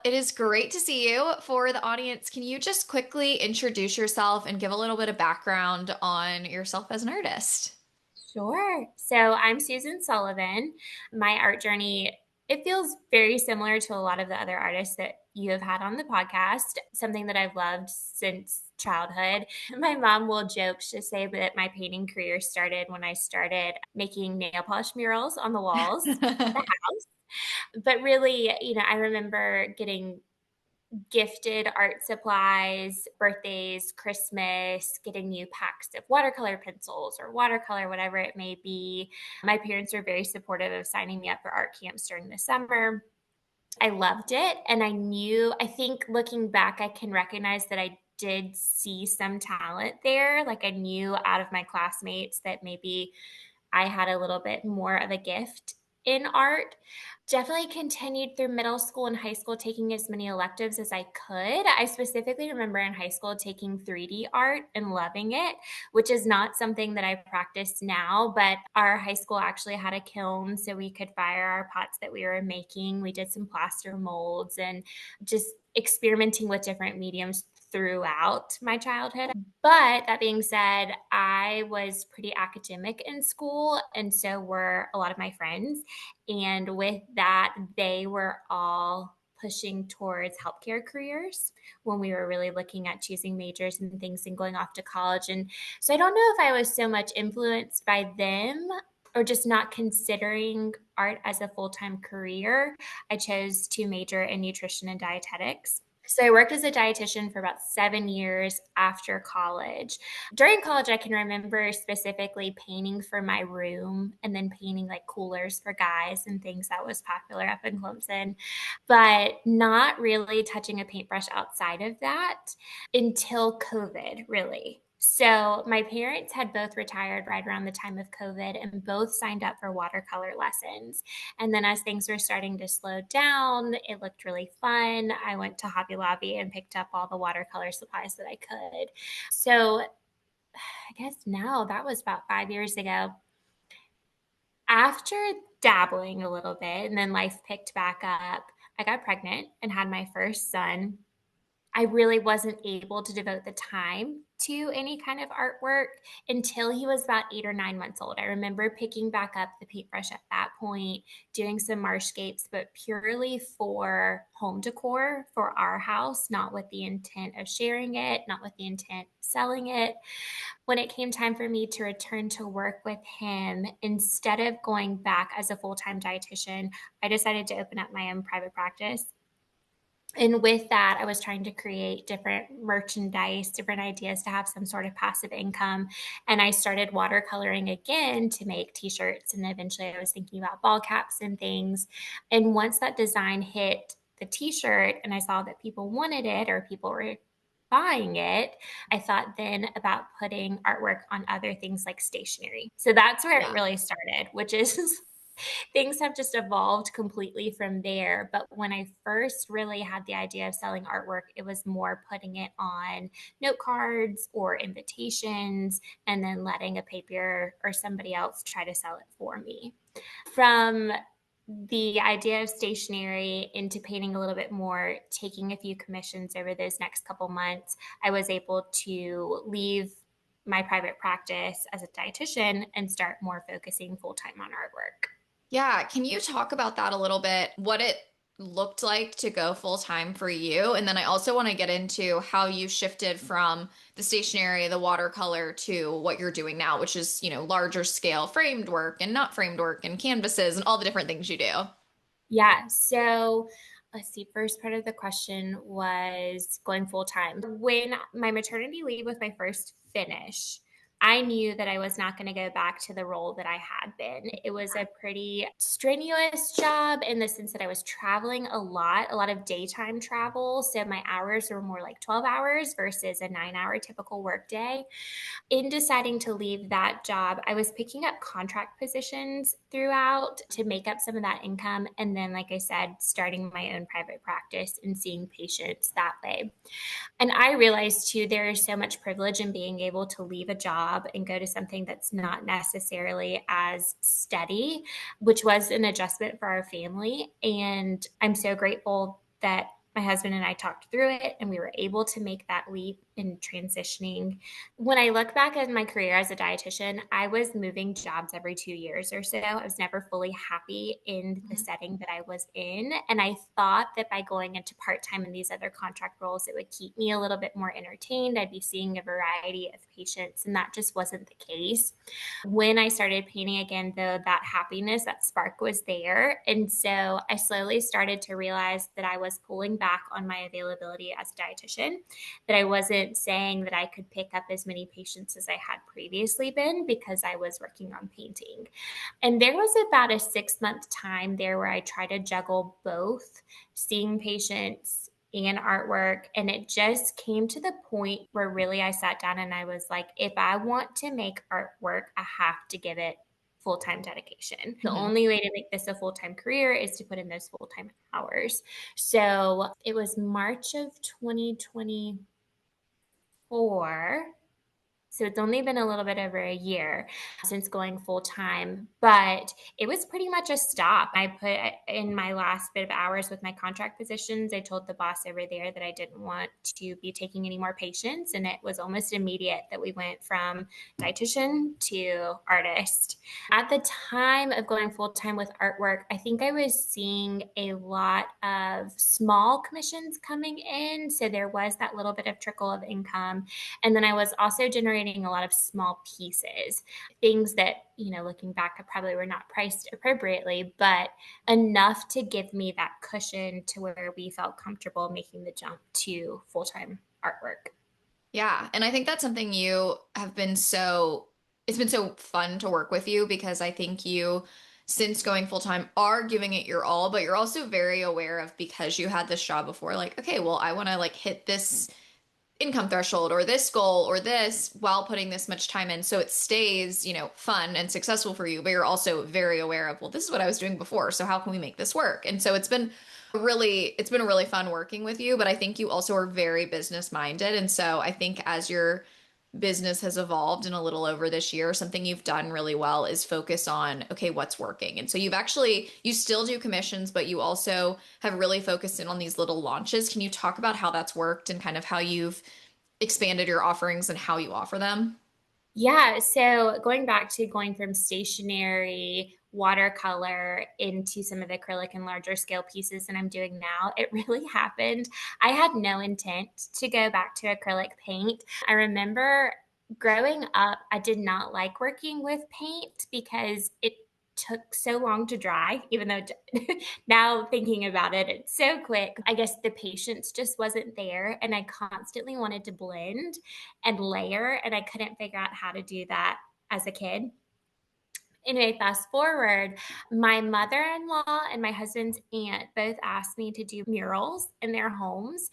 It is great to see you. For the audience, can you just quickly introduce yourself and give a little bit of background on yourself as an artist? Sure. So I'm Susan Sullivan. My art journey, it feels very similar to a lot of the other artists that you have had on the podcast, something that I've loved since childhood. My mom will joke to say that my painting career started when I started making nail polish murals on the walls at the house. But really, I remember getting gifted art supplies, birthdays, Christmas, getting new packs of watercolor pencils or watercolor, whatever it may be. My parents were very supportive of signing me up for art camps during the summer. I loved it. And I think looking back, I can recognize that I did see some talent there. Like I knew out of my classmates that maybe I had a little bit more of a gift in art. Definitely continued through middle school and high school taking as many electives as I could. I specifically remember in high school taking 3D art and loving it, which is not something that I practice now, but our high school actually had a kiln so we could fire our pots that we were making. We did some plaster molds and just experimenting with different mediums throughout my childhood. But that being said, I was pretty academic in school, and so were a lot of my friends. And with that, they were all pushing towards healthcare careers when we were really looking at choosing majors and things and going off to college. And so I don't know if I was so much influenced by them or just not considering art as a full time career. I chose to major in nutrition and dietetics. So I worked as a dietitian for about 7 years after college. During college, I can remember specifically painting for my room and then painting like coolers for guys and things that was popular up in Clemson, but not really touching a paintbrush outside of that until COVID, really. So my parents had both retired right around the time of COVID and both signed up for watercolor lessons. And then as things were starting to slow down, it looked really fun. I went to Hobby Lobby and picked up all the watercolor supplies that I could. So I guess now that was about 5 years ago. After dabbling a little bit and then life picked back up, I got pregnant and had my first son. I really wasn't able to devote the time to any kind of artwork until he was about 8 or 9 months old. I remember picking back up the paintbrush at that point, doing some marscapes, but purely for home decor for our house, not with the intent of sharing it, not with the intent of selling it. When it came time for me to return to work with him, instead of going back as a full time dietitian, I decided to open up my own private practice. And with that, I was trying to create different merchandise, different ideas to have some sort of passive income. And I started watercoloring again to make t shirts. And eventually I was thinking about ball caps and things. And once that design hit the t shirt and I saw that people wanted it or people were buying it, I thought then about putting artwork on other things like stationery. So that's where it Yeah. really started, which is things have just evolved completely from there. But when I first really had the idea of selling artwork, it was more putting it on note cards or invitations and then letting a paper or somebody else try to sell it for me. From the idea of stationery into painting a little bit more, taking a few commissions over those next couple months, I was able to leave my private practice as a dietitian and start more focusing full time on artwork. Yeah, can you talk about that a little bit? What it looked like to go full time for you? And then I also want to get into how you shifted from the stationery, the watercolor to what you're doing now, which is, larger scale framed work and not framed work and canvases and all the different things you do. Yeah. So let's see. First part of the question was going full time. When my maternity leave was my first finish, I knew that I was not going to go back to the role that I had been. It was a pretty strenuous job in the sense that I was traveling a lot of daytime travel. So my hours were more like 12 hours versus a 9 hour typical workday. In deciding to leave that job, I was picking up contract positions throughout to make up some of that income. And then, like I said, starting my own private practice and seeing patients that way. And I realized too, there is so much privilege in being able to leave a job and go to something that's not necessarily as steady, which was an adjustment for our family. And I'm so grateful that My husband and I talked through it, and we were able to make that leap in transitioning. When I look back at my career as a dietitian, I was moving jobs every 2 years or so. I was never fully happy in the Mhm. setting that I was in. And I thought that by going into part time in these other contract roles, it would keep me a little bit more entertained. I'd be seeing a variety of patients, and that just wasn't the case. When I started painting again, though, that happiness, that spark was there. And so I slowly started to realize that I was pulling back on my availability as a dietitian, that I wasn't saying that I could pick up as many patients as I had previously been because I was working on painting. And there was about a 6 month time there where I tried to juggle both seeing patients and artwork. And it just came to the point where really I sat down and I was like, if I want to make artwork, I have to give it full time dedication. The Mhm. only way to make this a full time career is to put in those full time hours. So it was March of 2024, so it's only been a little bit over a year since going full time, but it was pretty much a stop. I put in my last bit of hours with my contract positions. I told the boss over there that I didn't want to be taking any more patients. And it was almost immediate that we went from dietitian to artist. At the time of going full time with artwork, I think I was seeing a lot of small commissions coming in. So there was that little bit of trickle of income, and then I was also generating a lot of small pieces, things that, looking back, I probably were not priced appropriately, but enough to give me that cushion to where we felt comfortable making the jump to full time artwork. Yeah, and I think that's something you have been so it's been so fun to work with you because I think you, since going full time, are giving it your all, but you're also very aware of, because you had this job before, like, okay, well, I want to like hit this income threshold or this goal or this while putting this much time in so it stays, fun and successful for you, but you're also very aware of, well, this is what I was doing before, so how can we make this work? And so it's been really fun working with you, but I think you also are very business minded. And so I think as your business has evolved in a little over this year, something you've done really well is focus on, okay, what's working. And so you still do commissions, but you also have really focused in on these little launches. Can you talk about how that's worked and kind of how you've expanded your offerings and how you offer them? Yeah, so going back to going from stationary watercolor into some of the acrylic and larger scale pieces that I'm doing now, it really happened. I had no intent to go back to acrylic paint. I remember growing up, I did not like working with paint because it took so long to dry, even though now thinking about it, it's so quick. I guess the patience just wasn't there, and I constantly wanted to blend and layer, and I couldn't figure out how to do that as a kid. Anyway, fast forward, my mother in law and my husband's aunt both asked me to do murals in their homes.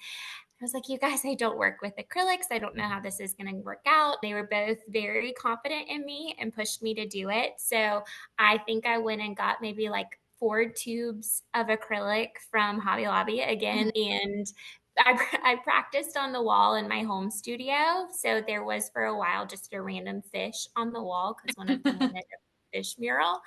I was like, you guys, I don't work with acrylics. I don't know how this is going to work out. They were both very confident in me and pushed me to do it. So I think I went and got maybe like 4 tubes of acrylic from Hobby Lobby again. Mhm. And I practiced on the wall in my home studio. So there was for a while just a random fish on the wall because one of them wanted a fish mural.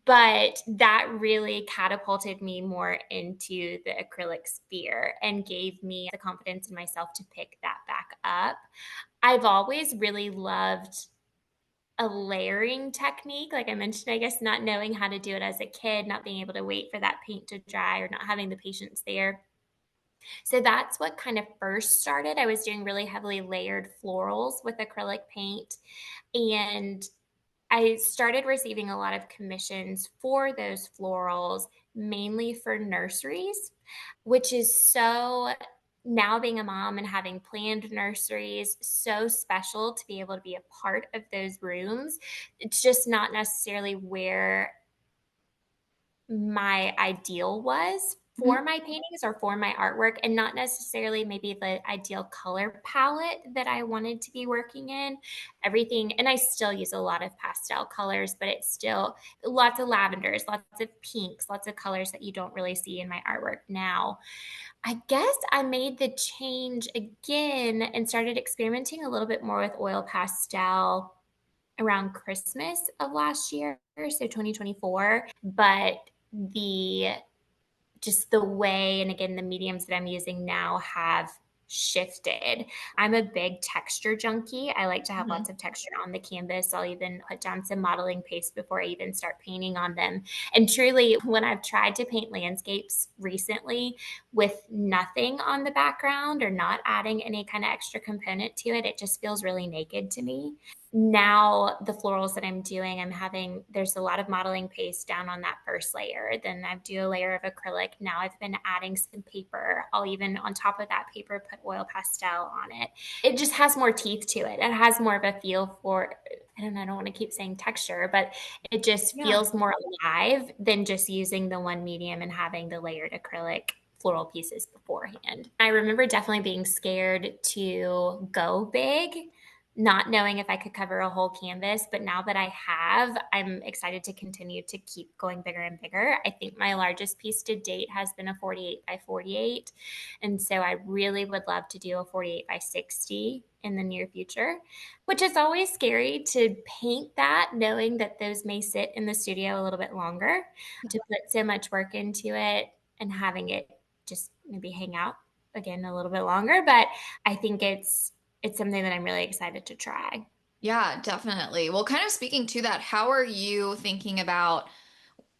But that really catapulted me more into the acrylic sphere and gave me the confidence in myself to pick that back up. I've always really loved a layering technique. Like I mentioned, I guess not knowing how to do it as a kid, not being able to wait for that paint to dry or not having the patience there. So that's what kind of first started. I was doing really heavily layered florals with acrylic paint. And I started receiving a lot of commissions for those florals, mainly for nurseries, which is so, now being a mom and having planned nurseries, so special to be able to be a part of those rooms. It's just not necessarily where my ideal was for Mhm. my paintings or for my artwork, and not necessarily maybe the ideal color palette that I wanted to be working in. Everything, and I still use a lot of pastel colors, but it's still lots of lavenders, lots of pinks, lots of colors that you don't really see in my artwork now. I guess I made the change again and started experimenting a little bit more with oil pastel around Christmas of last year, so 2024. But the just the way, and again, the mediums that I'm using now have shifted. I'm a big texture junkie. I like to have Mhm. lots of texture on the canvas. I'll even put down some modeling paste before I even start painting on them. And truly, when I've tried to paint landscapes recently with nothing on the background or not adding any kind of extra component to it, it just feels really naked to me. Now the florals that I'm doing, there's a lot of modeling paste down on that first layer. Then I do a layer of acrylic. Now I've been adding some paper. I'll even on top of that paper put oil pastel on it. It just has more teeth to it. It has more of a feel for, I don't want to keep saying texture, but it just Yeah. feels more alive than just using the one medium and having the layered acrylic floral pieces beforehand. I remember definitely being scared to go big, not knowing if I could cover a whole canvas. But now that I have, I'm excited to continue to keep going bigger and bigger. I think my largest piece to date has been a 48 by 48. And so I really would love to do a 48 by 60 in the near future, which is always scary to paint that, knowing that those may sit in the studio a little bit longer, to put so much work into it and having it just maybe hang out again a little bit longer. But I think it's something that I'm really excited to try. Yeah, definitely. Well, kind of speaking to that, how are you thinking about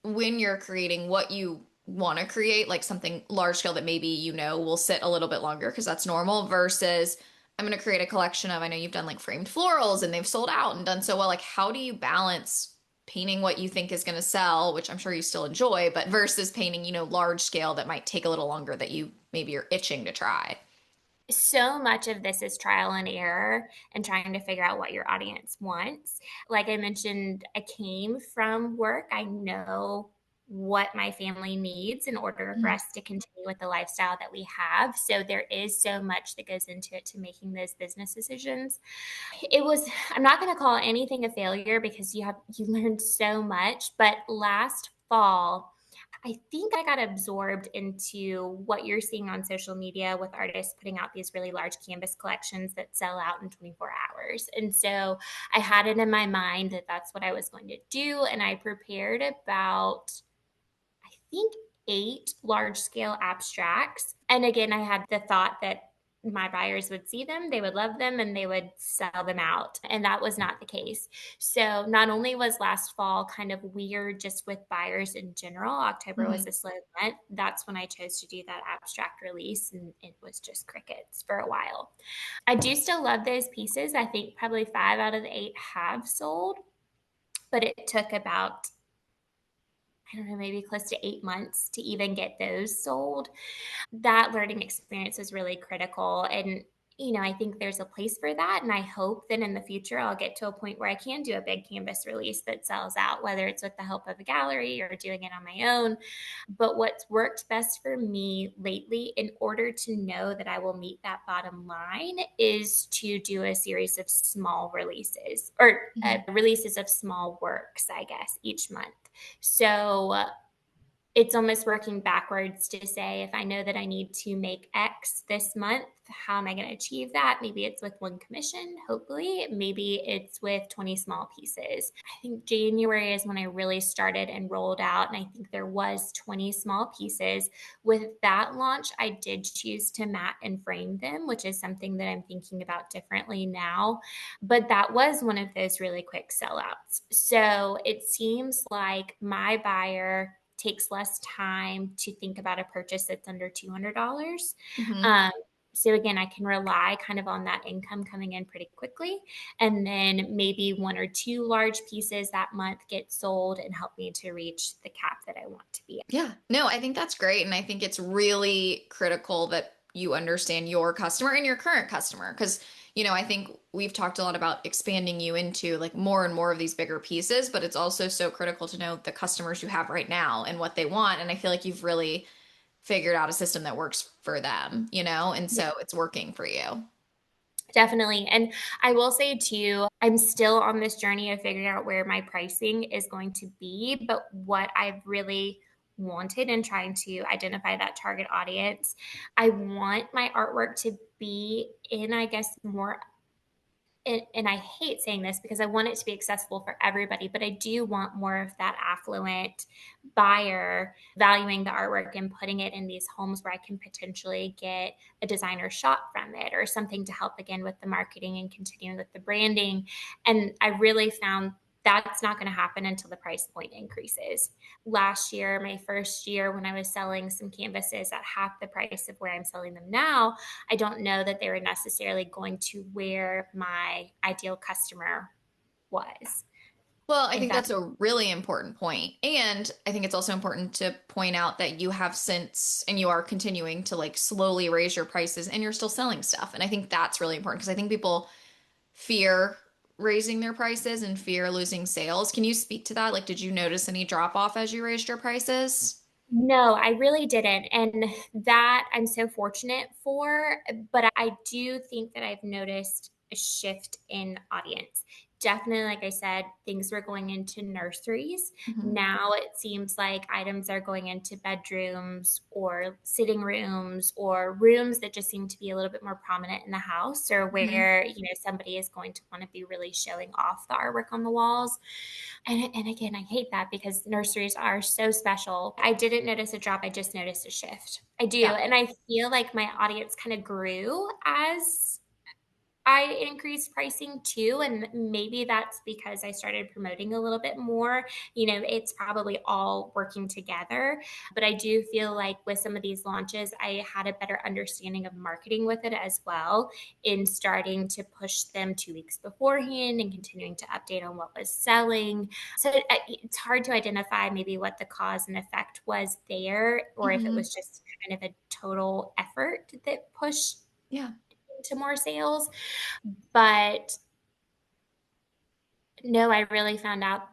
when you're creating what you want to create, like something large scale that maybe will sit a little bit longer because that's normal, versus I'm going to create a collection of, I know you've done like framed florals and they've sold out and done so well. Like, how do you balance painting what you think is going to sell, which I'm sure you still enjoy, but versus painting, large scale that might take a little longer that you maybe are itching to try? So much of this is trial and error and trying to figure out what your audience wants. Like I mentioned, I came from work. I know what my family needs in order for Mhm. us to continue with the lifestyle that we have. So there is so much that goes into it to making those business decisions. I'm not going to call anything a failure because you learned so much, but last fall I think I got absorbed into what you're seeing on social media with artists putting out these really large canvas collections that sell out in 24 hours. And so I had it in my mind that that's what I was going to do. And I prepared about, I think, 8 large scale abstracts. And again, I had the thought that my buyers would see them, they would love them, and they would sell them out. And that was not the case. So, not only was last fall kind of weird just with buyers in general, October was Mhm. a slow month. That's when I chose to do that abstract release, and it was just crickets for a while. I do still love those pieces. I think probably 5 out of the 8 have sold, but it took about, I don't know, maybe close to 8 months to even get those sold. That learning experience is really critical. And, I think there's a place for that. And I hope that in the future, I'll get to a point where I can do a big canvas release that sells out, whether it's with the help of a gallery or doing it on my own. But what's worked best for me lately, in order to know that I will meet that bottom line, is to do a series of small releases or Mhm. releases of small works, I guess, each month. So it's almost working backwards to say, if I know that I need to make X this month, how am I going to achieve that? Maybe it's with one commission, hopefully. Maybe it's with 20 small pieces. I think January is when I really started and rolled out, and I think there was 20 small pieces. With that launch, I did choose to matte and frame them, which is something that I'm thinking about differently now. But that was one of those really quick sellouts. So it seems like my buyer takes less time to think about a purchase that's under $200. Mhm. Um, so again, I can rely kind of on that income coming in pretty quickly. And then maybe 1 or 2 large pieces that month get sold and help me to reach the cap that I want to be at. Yeah, no, I think that's great. And I think it's really critical that you understand your customer and your current customer. Because, I think we've talked a lot about expanding you into like more and more of these bigger pieces, but it's also so critical to know the customers you have right now and what they want. And I feel like you've really figured out a system that works for them, and Yeah. so it's working for you. Definitely. And I will say too, I'm still on this journey of figuring out where my pricing is going to be. But what I've really wanted and trying to identify that target audience, I want my artwork to be in, I guess, more and I hate saying this because I want it to be accessible for everybody, but I do want more of that affluent buyer valuing the artwork and putting it in these homes where I can potentially get a designer shot from it or something to help again with the marketing and continuing with the branding. And I really found that's not going to happen until the price point increases. Last year, my first year, when I was selling some canvases at half the price of where I'm selling them now, I don't know that they were necessarily going to where my ideal customer was. Well, I If think that that's a really important point. And I think it's also important to point out that you have since and you are continuing to like slowly raise your prices and you're still selling stuff. And I think that's really important because I think people fear raising their prices and fear losing sales. Can you speak to that? Like, did you notice any drop off as you raised your prices? No, I really didn't. And that I'm so fortunate for. But I do think that I've noticed a shift in audience. Definitely, like I said, things were going into nurseries. Mhm. Now it seems like items are going into bedrooms or sitting rooms or rooms that just seem to be a little bit more prominent in the house or Mhm. where, somebody is going to want to be really showing off the artwork on the walls. And again, I hate that because nurseries are so special. I didn't notice a drop, I just noticed a shift. I do. Yeah. And I feel like my audience kind of grew as I increased pricing too, and maybe that's because I started promoting a little bit more. It's probably all working together, but I do feel like with some of these launches, I had a better understanding of marketing with it as well in starting to push them 2 weeks beforehand and continuing to update on what was selling. So it's hard to identify maybe what the cause and effect was there, or if it Mhm. was just kind of a total effort that pushed Yeah. to more sales. But no, I really found out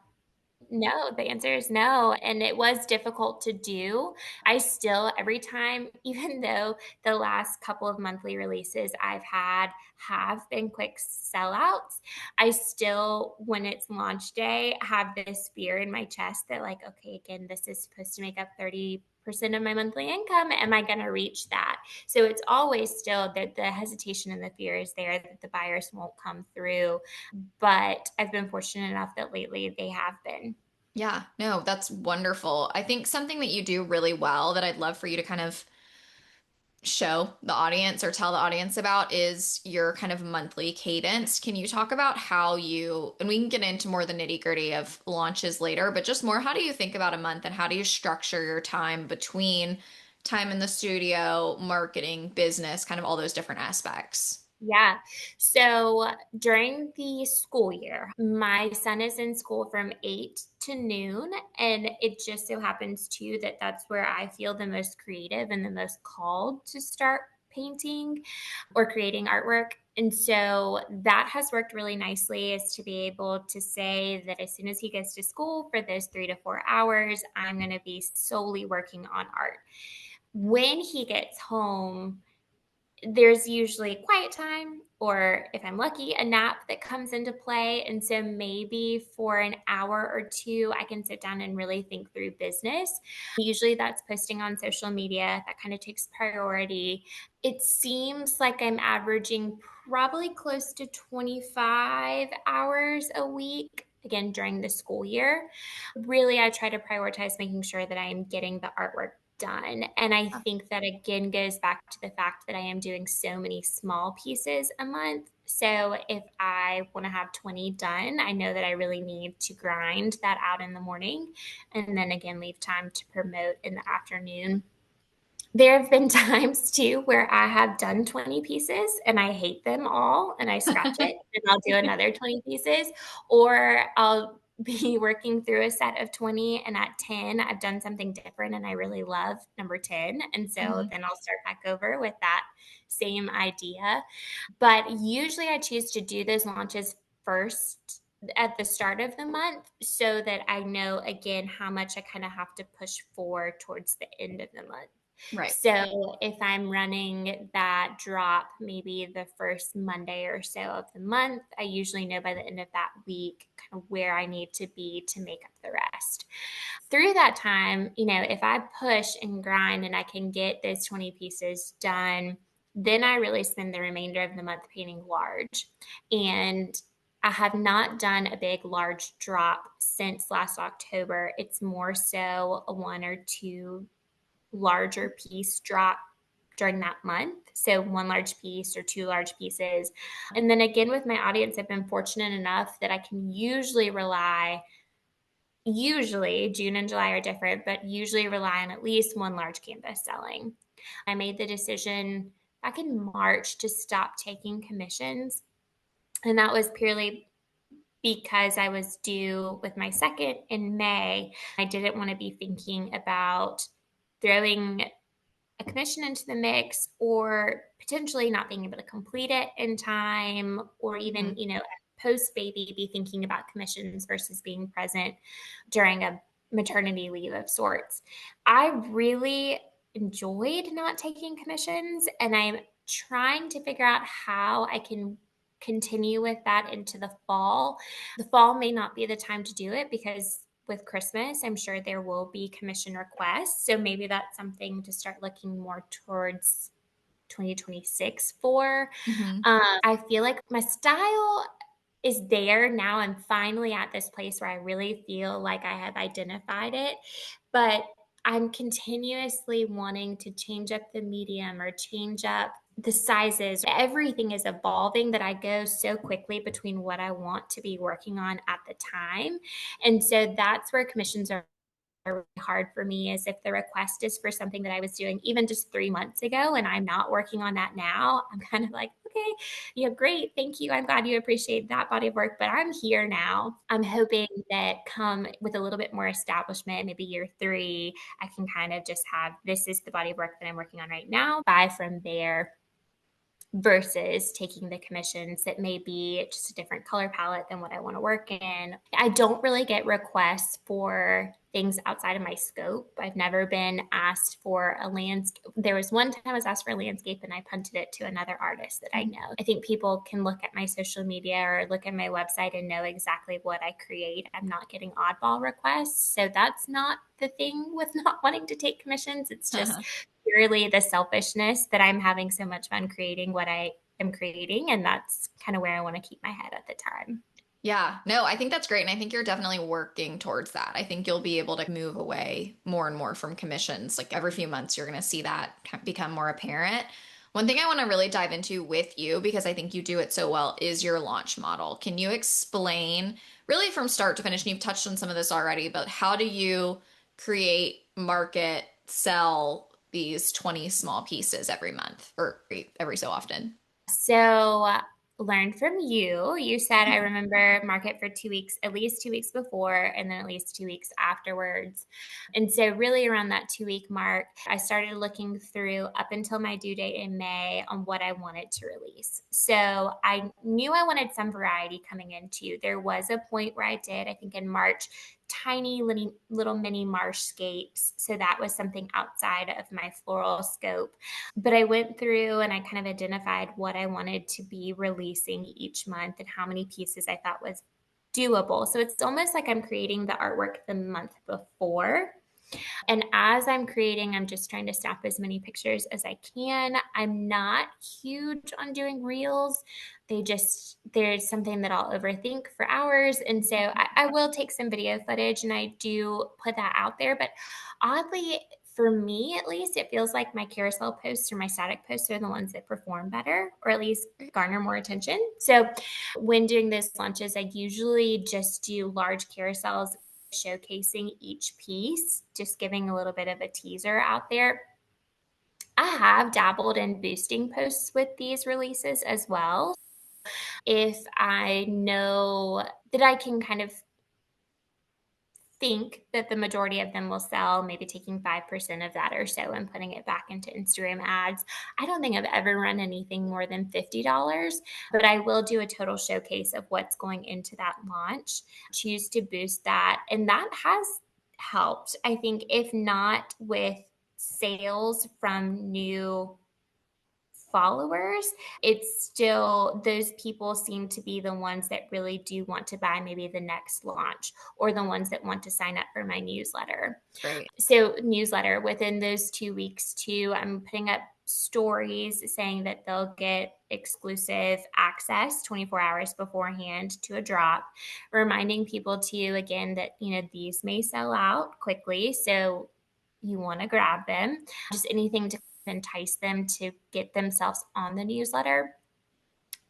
no, the answer is no, and it was difficult to do. I still every time even though the last couple of monthly releases I've had have been quick sellouts, I still, when it's launch day, have this fear in my chest that like, okay, again, this is supposed to make up 30% of my monthly income. Am I going to reach that? So it's always still that the hesitation and the fear is there that the buyers won't come through. But I've been fortunate enough that lately they have been. Yeah. No, that's wonderful. I think something that you do really well that I'd love for you to kind of show the audience or tell the audience about is your kind of monthly cadence. Can you talk about how you, and we can get into more the nitty-gritty of launches later, but just more how do you think about a month and how do you structure your time between time in the studio, marketing, business, kind of all those different aspects? Yeah. So during the school year, my son is in school from 8 to noon. And it just so happens too that that's where I feel the most creative and the most called to start painting or creating artwork. And so that has worked really nicely is to be able to say that as soon as he goes to school for those 3 to 4 hours, I'm going to be solely working on art. When he gets home, there's usually quiet time, or if I'm lucky, a nap that comes into play. And so maybe for an hour or two, I can sit down and really think through business. Usually that's posting on social media. That kind of takes priority. It seems like I'm averaging probably close to 25 hours a week. Again, during the school year, really, I try to prioritize making sure that I am getting the artwork done. And I think that again goes back to the fact that I am doing so many small pieces a month. So if I want to have 20 done, I know that I really need to grind that out in the morning and then again leave time to promote in the afternoon. There have been times too where I have done 20 pieces and I hate them all and I scratch it and I'll do another 20 pieces, or I'll be working through a set of 20 and at 10 I've done something different and I really love number 10. And so Mhm. then I'll start back over with that same idea. But usually I choose to do those launches first at the start of the month so that I know again how much I kind of have to push for towards the end of the month. Right. So if I'm running that drop maybe the first Monday or so of the month, I usually know by the end of that week kind of where I need to be to make up the rest. Through that time, if I push and grind and I can get those 20 pieces done Then I really spend the remainder of the month painting large. And I have not done a big, large drop since last October. It's more so a one or two larger piece drop during that month. So one large piece or two large pieces. And then again, with my audience, I've been fortunate enough that I can usually June and July are different, but usually rely on at least one large canvas selling. I made the decision back in March to stop taking commissions. And that was purely because I was due with my second in May. I didn't want to be thinking about throwing a commission into the mix or potentially not being able to complete it in time, or even, Mhm. post baby be thinking about commissions versus being present during a maternity leave of sorts. I really enjoyed not taking commissions, and I'm trying to figure out how I can continue with that into the fall. The fall may not be the time to do it because with Christmas, I'm sure there will be commission requests. So maybe that's something to start looking more towards 2026 for. Mhm. I feel like my style is there now. I'm finally at this place where I really feel like I have identified it, but I'm continuously wanting to change up the medium or change up the sizes. Everything is evolving that I go so quickly between what I want to be working on at the time. And so that's where commissions are really hard for me, is if the request is for something that I was doing even just 3 months ago and I'm not working on that now, I'm kind of like, okay, yeah, great. Thank you. I'm glad you appreciate that body of work, but I'm here now. I'm hoping that come with a little bit more establishment, maybe year 3, I can kind of just have, this is the body of work that I'm working on right now. Buy from there versus taking the commissions that may be just a different color palette than what I want to work in. I don't really get requests for things outside of my scope. I've never been asked for a landscape. There was one time I was asked for a landscape and I punted it to another artist that I know. I think people can look at my social media or look at my website and know exactly what I create. I'm not getting oddball requests. So that's not the thing with not wanting to take commissions. It's just purely the selfishness that I'm having so much fun creating what I am creating. And that's kind of where I want to keep my head at the time. Yeah, no, I think that's great. And I think you're definitely working towards that. I think you'll be able to move away more and more from commissions. Like every few months, you're going to see that become more apparent. One thing I want to really dive into with you, because I think you do it so well, is your launch model. Can you explain, really from start to finish? And you've touched on some of this already, but how do you create, market, sell these 20 small pieces every month or every so often? So, learn from you. You said, I remember, market for 2 weeks, at least 2 weeks before, and then at least 2 weeks afterwards. And so, really, around that 2 week mark, I started looking through up until my due date in May on what I wanted to release. So, I knew I wanted some variety coming into. There was a point where I did, I think in March, tiny little mini marshscapes. So, that was something outside of my floral scope. But I went through and I kind of identified what I wanted to be releasing each month and how many pieces I thought was doable. So it's almost like I'm creating the artwork the month before. And as I'm creating, I'm just trying to snap as many pictures as I can. I'm not huge on doing reels. There's something that I'll overthink for hours. And so I will take some video footage and I do put that out there. But oddly, for me at least, it feels like my carousel posts or my static posts are the ones that perform better, or at least garner more attention. So when doing those launches, I usually just do large carousels showcasing each piece, just giving a little bit of a teaser out there. I have dabbled in boosting posts with these releases as well. If I know that I can kind of think that the majority of them will sell, maybe taking 5% of that or so and putting it back into Instagram ads. I don't think I've ever run anything more than $50, but I will do a total showcase of what's going into that launch, choose to boost that. And that has helped. I think, if not with sales from new followers, it's still, those people seem to be the ones that really do want to buy maybe the next launch, or the ones that want to sign up for my newsletter. Great. So, newsletter within those 2 weeks too, I'm putting up stories saying that they'll get exclusive access 24 hours beforehand to a drop, reminding people too, again, that, these may sell out quickly. So you want to grab them, just anything to entice them to get themselves on the newsletter.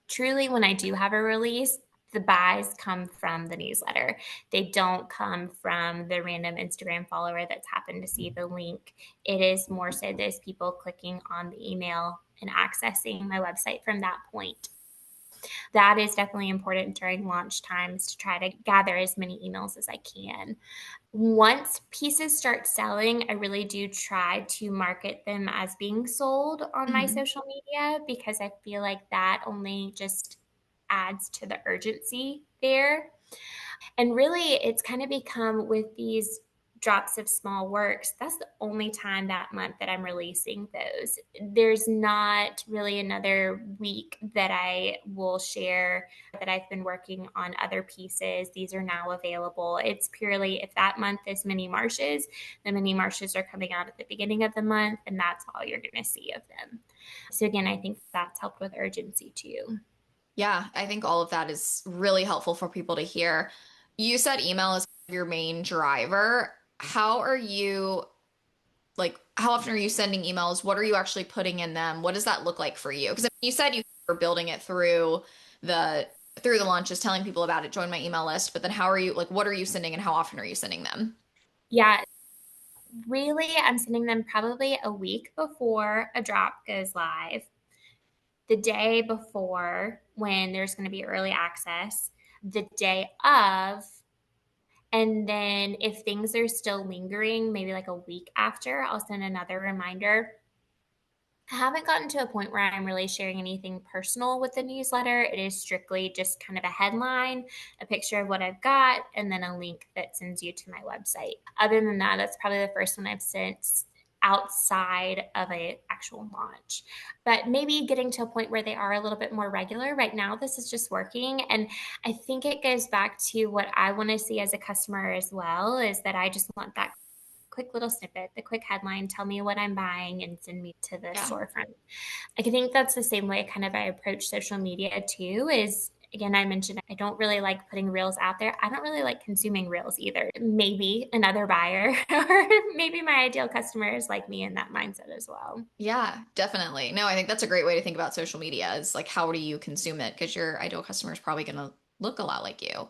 Truly, when I do have a release, the buys come from the newsletter. They don't come from the random Instagram follower that's happened to see the link. It is more so those people clicking on the email and accessing my website from that point. That is definitely important during launch times to try to gather as many emails as I can. Once pieces start selling, I really do try to market them as being sold on my Mhm. social media because I feel like that only just adds to the urgency there. And really, it's kind of become with these drops of small works, that's the only time that month that I'm releasing those. There's not really another week that I will share that I've been working on other pieces. These are now available. It's purely if that month is mini marshes, the mini marshes are coming out at the beginning of the month, and that's all you're going to see of them. So, again, I think that's helped with urgency too. Yeah, I think all of that is really helpful for people to hear. You said email is your main driver. How are you, like, how often are you sending emails? What are you actually putting in them? What does that look like for you? Because you said you were building it the through the launches, telling people about it, join my email list, but then how are you, like, what are you sending and how often are you sending them? Yeah, really, I'm sending them probably a week before a drop goes live, the day before when there's going to be early access, the day of, and then if things are still lingering, maybe like a week after, I'll send another reminder. I haven't gotten to a point where I'm really sharing anything personal with the newsletter. It is strictly just kind of a headline, a picture of what I've got, and then a link that sends you to my website. Other than that, that's probably the first one I've sent outside of a actual launch. But maybe getting to a point where they are a little bit more regular. Right now, this is just working. And I think it goes back to what I want to see as a customer as well, is that I just want that quick little snippet, the quick headline, tell me what I'm buying and send me to the Yeah. storefront. I think that's the same way kind of I approach social media too is again, I mentioned I don't really like putting reels out there. I don't really like consuming reels either. Maybe another buyer or maybe my ideal customer is like me in that mindset as well. Yeah, definitely. No, I think that's a great way to think about social media is like, how do you consume it? Because your ideal customer is probably going to look a lot like you.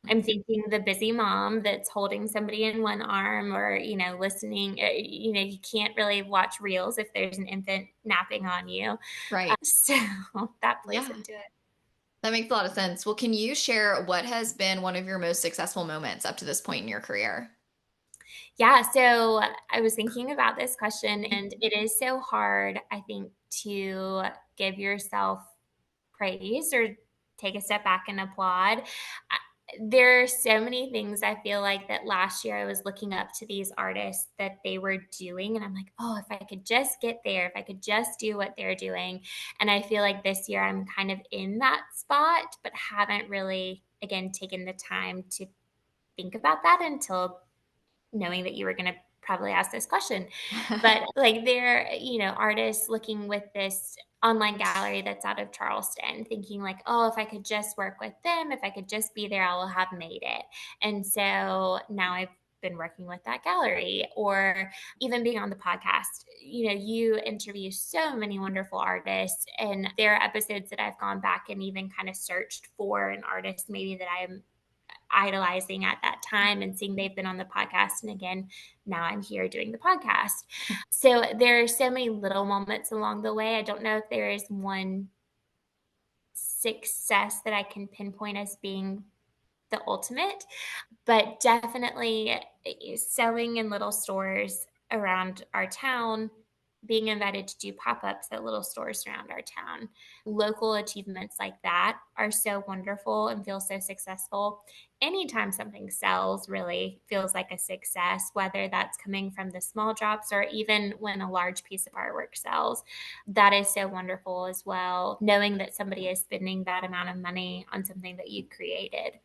I'm thinking the busy mom that's holding somebody in one arm or, listening, you can't really watch reels if there's an infant napping on you. Right. So that plays Yeah, into it. that makes a lot of sense. Well, can you share what has been one of your most successful moments up to this point in your career? Yeah, so I was thinking about this question, and it is so hard, I think, to give yourself praise or take a step back and applaud. There are so many things I feel like that last year I was looking up to these artists that they were doing, and I'm like, oh, if I could just get there, if I could just do what they're doing. And I feel like this year I'm kind of in that spot, but haven't really, again, taken the time to think about that until knowing that you were going to probably ask this question. But like they're, artists looking with this online gallery that's out of Charleston, thinking like, oh, if I could just work with them, if I could just be there, I will have made it. And so now I've been working with that gallery or even being on the podcast. You interview so many wonderful artists, and there are episodes that I've gone back and even kind of searched for an artist maybe that I'm idolizing at that time and seeing they've been on the podcast. And again, now I'm here doing the podcast. So there are so many little moments along the way. I don't know if there is one success that I can pinpoint as being the ultimate, but definitely selling in little stores around our town, being invited to do pop-ups at little stores around our town. Local achievements like that are so wonderful and feel so successful. Anytime something sells really feels like a success, whether that's coming from the small drops or even when a large piece of artwork sells. That is so wonderful as well, knowing that somebody is spending that amount of money on something that you created.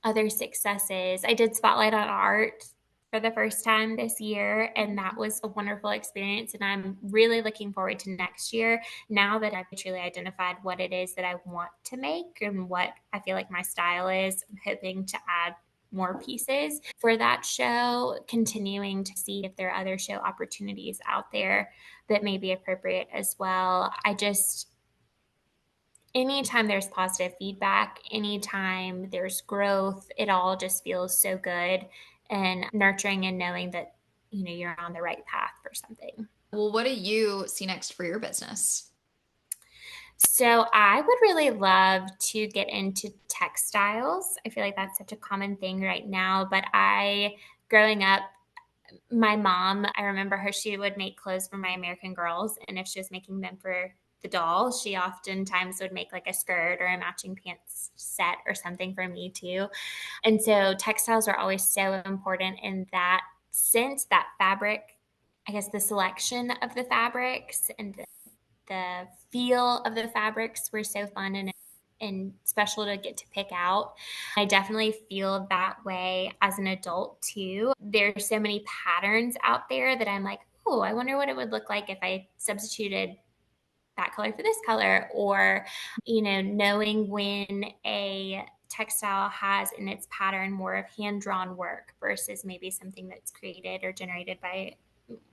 Other successes, I did Spotlight on Art for the first time this year, and that was a wonderful experience. And I'm really looking forward to next year now that I've truly identified what it is that I want to make and what I feel like my style is. I'm hoping to add more pieces for that show, continuing to see if there are other show opportunities out there that may be appropriate as well. I just, anytime there's positive feedback, anytime there's growth, it all just feels so good and nurturing, and knowing that, you're on the right path for something. Well, what do you see next for your business? So I would really love to get into textiles. I feel like that's such a common thing right now, but growing up, my mom, I remember her, she would make clothes for my American Girls. And if she was making them for the doll, she oftentimes would make like a skirt or a matching pants set or something for me too. And so textiles are always so important in that sense, that fabric, I guess the selection of the fabrics and the feel of the fabrics were so fun and special to get to pick out. I definitely feel that way as an adult too. There's so many patterns out there that I'm like, oh, I wonder what it would look like if I substituted that color for this color, or knowing when a textile has in its pattern more of hand drawn work versus maybe something that's created or generated by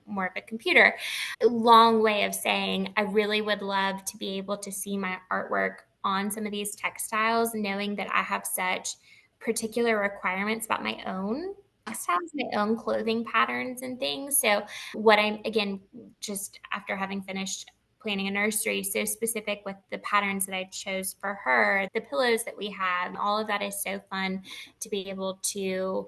more of a computer. Long way of saying, I really would love to be able to see my artwork on some of these textiles, knowing that I have such particular requirements about my own textiles, my own clothing patterns and things. So what I'm, again, just after having finished planning a nursery, so specific with the patterns that I chose for her, the pillows that we have, all of that is so fun to be able to,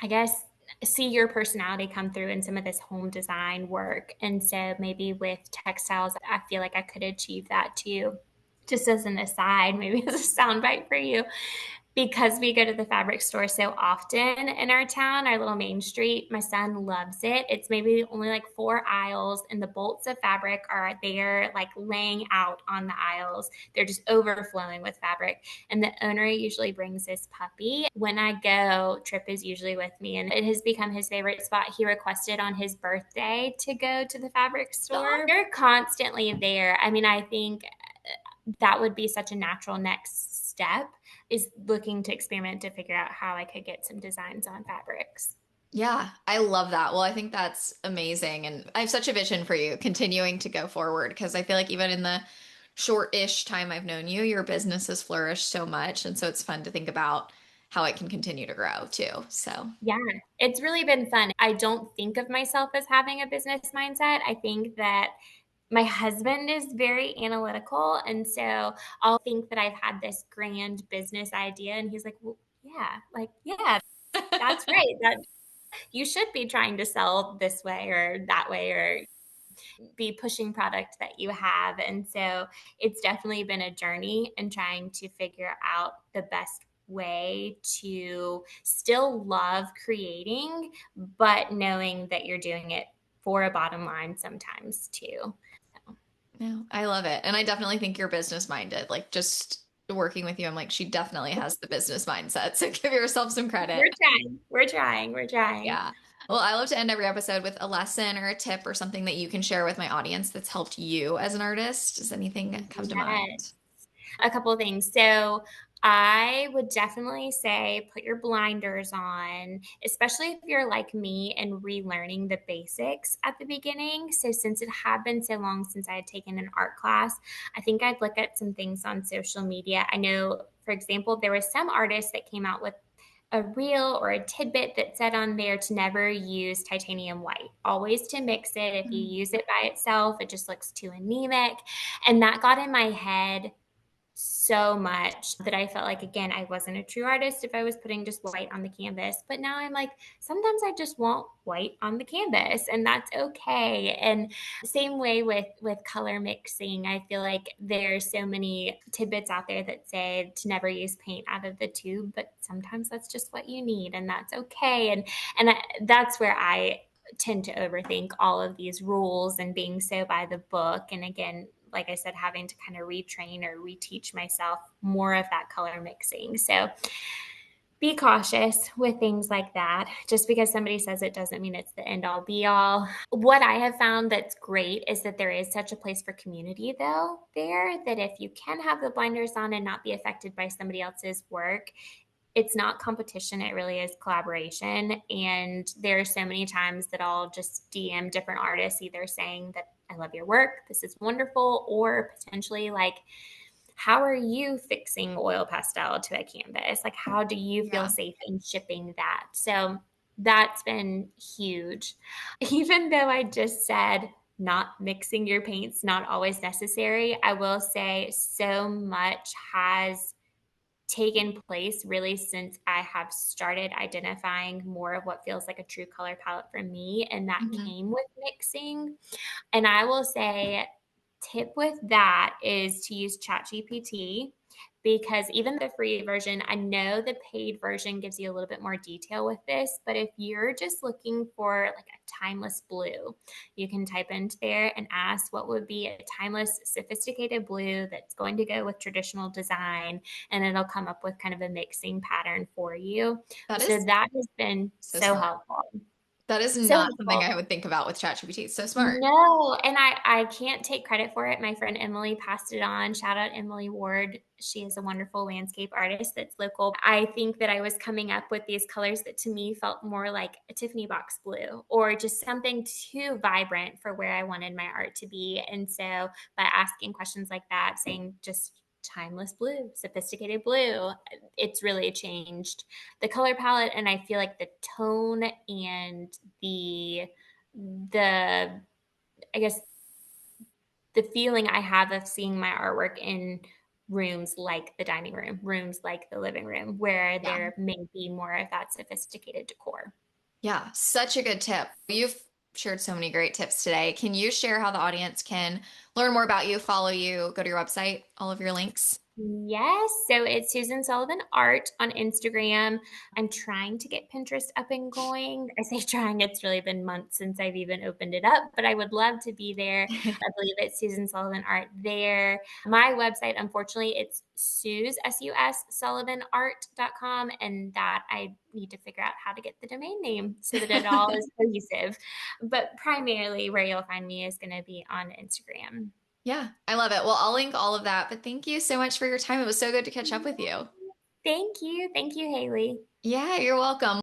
I guess, see your personality come through in some of this home design work. And so maybe with textiles, I feel like I could achieve that too. Just as an aside, maybe as a soundbite for you, because we go to the fabric store so often in our town, our little main street, my son loves it. It's maybe only like 4 aisles, and the bolts of fabric are there, like laying out on the aisles. They're just overflowing with fabric. And the owner usually brings his puppy. When I go, Trip is usually with me, and it has become his favorite spot. He requested on his birthday to go to the fabric store. They're constantly there. I mean, I think that would be such a natural next step, is looking to experiment to figure out how I could get some designs on fabrics. Yeah, I love that. Well, I think that's amazing. And I have such a vision for you continuing to go forward because I feel like even in the short-ish time I've known you, your business has flourished so much. And so it's fun to think about how it can continue to grow too. So, Yeah, it's really been fun. I don't think of myself as having a business mindset. I think that my husband is very analytical. And so I'll think that I've had this grand business idea. And he's like, well, yeah, like, yeah, that's right. That you should be trying to sell this way or that way, or be pushing product that you have. And so it's definitely been a journey in trying to figure out the best way to still love creating, but knowing that you're doing it for a bottom line sometimes too. So, yeah, I love it. And I definitely think you're business minded. Like just working with you, I'm like, she definitely has the business mindset. So give yourself some credit. we're trying, we're trying, we're trying. Yeah. Well, I love to end every episode with a lesson or a tip or something that you can share with my audience that's helped you as an artist. Does anything come to Yes. mind? A couple of things. So I would definitely say put your blinders on, especially if you're like me and relearning the basics at the beginning. So since it had been so long since I had taken an art class, I think I'd look at some things on social media. I know, for example, there was some artists that came out with a reel or a tidbit that said on there to never use titanium white, always to mix it. If you Mm. use it by itself, it just looks too anemic. And that got in my head so much that I felt like, again, I wasn't a true artist if I was putting just white on the canvas. But now I'm like, sometimes I just want white on the canvas, and that's okay. And same way with color mixing. I feel like there's so many tidbits out there that say to never use paint out of the tube, but sometimes that's just what you need, and that's okay. That's where I tend to overthink all of these rules and being so by the book. And again, like I said, having to kind of retrain or reteach myself more of that color mixing. So Be cautious with things like that. Just because somebody says it doesn't mean it's the end all be all. What I have found that's great is that there is such a place for community, though, there, that if you can have the blinders on and not be affected by somebody else's work, it's not competition, it really is collaboration. And there are so many times that I'll just DM different artists, either saying that I love your work, this is wonderful, or potentially like, how are you fixing oil pastel to a canvas? Like, how do you feel Yeah. safe in shipping that? So that's been huge. Even though I just said not mixing your paints, not always necessary, I will say so much has taken place really since I have started identifying more of what feels like a true color palette for me. And that Mhm. came with mixing. And I will say, tip with that is to use ChatGPT, because even the free version, I know the paid version gives you a little bit more detail with this, but if you're just looking for like a timeless blue, you can type into there and ask what would be a timeless, sophisticated blue that's going to go with traditional design, and it'll come up with kind of a mixing pattern for you. That So is that has been so so smart. helpful. That is So not something helpful. I would think about with ChatGPT. It's so smart. No, and I can't take credit for it. My friend Emily passed it on. Shout out Emily Ward. She is a wonderful landscape artist that's local. I think that I was coming up with these colors that to me felt more like a Tiffany box blue, or just something too vibrant for where I wanted my art to be. And so by asking questions like that, saying just timeless blue, sophisticated blue, it's really changed the color palette. And I feel like the tone and the I guess the feeling I have of seeing my artwork in rooms like the dining room, rooms like the living room, where Yeah. there may be more of that sophisticated decor. Yeah. Such a good tip. You've shared so many great tips today. Can you share how the audience can learn more about you, follow you, go to your website, all of your links? Yes. So it's Susan Sullivan Art on Instagram. I'm trying to get Pinterest up and going. I say trying, it's really been months since I've even opened it up, but I would love to be there. I believe it's Susan Sullivan Art there. My website, unfortunately, it's Sus Sullivanart.com, and that I need to figure out how to get the domain name so that it all is cohesive. But primarily where you'll find me is going to be on Instagram. Yeah, I love it. Well, I'll link all of that, but thank you so much for your time. It was so good to catch up with you. Thank you. Thank you, Haley. Yeah, you're welcome.